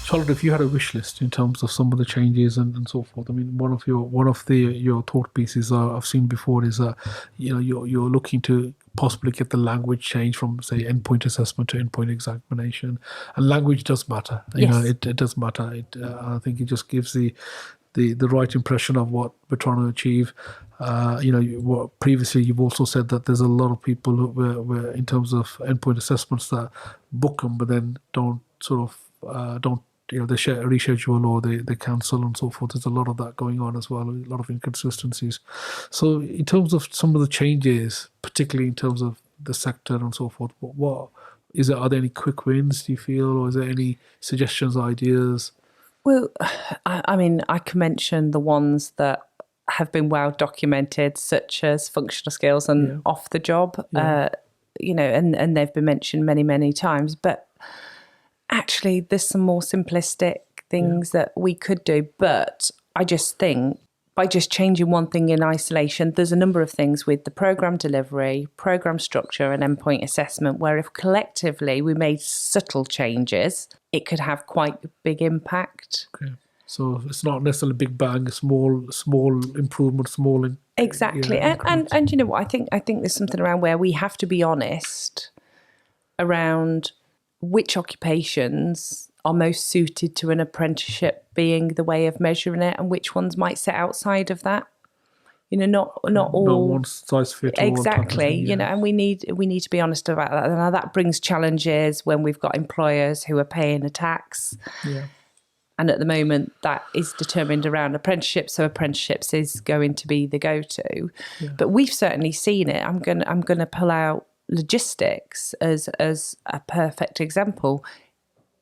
Charlotte, if you had a wish list in terms of some of the changes and so forth, I mean, one of your thought pieces I've seen before is you're looking to possibly get the language change from, say, endpoint assessment to endpoint examination, and language does matter. It does matter. I think it just gives the right impression of what we're trying to achieve. Previously you've also said that there's a lot of people who were in terms of endpoint assessments that book them, but then don't they reschedule or they cancel and so forth. There's a lot of that going on as well, a lot of inconsistencies. So in terms of some of the changes, particularly in terms of the sector and so forth, what is it? Are there any quick wins, do you feel, or is there any suggestions, ideas? Well, I mean, I can mention the ones that have been well documented, such as functional skills and off the job, and they've been mentioned many, many times. But actually, there's some more simplistic things that we could do. But I just think by just changing one thing in isolation, there's a number of things with the programme delivery, programme structure and endpoint assessment, where if collectively we made subtle changes, it could have quite a big impact. Okay. So it's not necessarily big bang, small improvement, Exactly. And you know what, I think there's something around where we have to be honest around which occupations are most suited to an apprenticeship being the way of measuring it, and which ones might sit outside of that. Not all. Not one size fits all. Exactly. And we need to be honest about that. Now that brings challenges when we've got employers who are paying a tax. Yeah. And at the moment, that is determined around apprenticeships. So apprenticeships is going to be the go-to. Yeah. But we've certainly seen it. I'm gonna pull out logistics as a perfect example.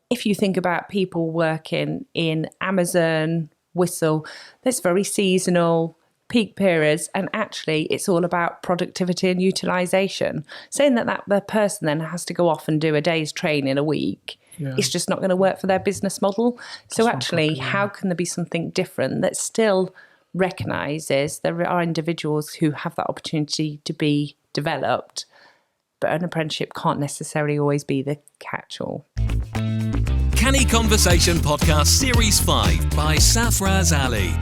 If you think about people working in Amazon, Whistle, that's very seasonal, peak periods, and actually it's all about productivity and utilisation. Saying that the person then has to go off and do a day's training a week, it's just not going to work for their business model. So actually, how can there be something different that still recognises there are individuals who have that opportunity to be developed, but an apprenticeship can't necessarily always be the catch-all. Canny Conversation Podcast Series 5 by Safaraz Ali.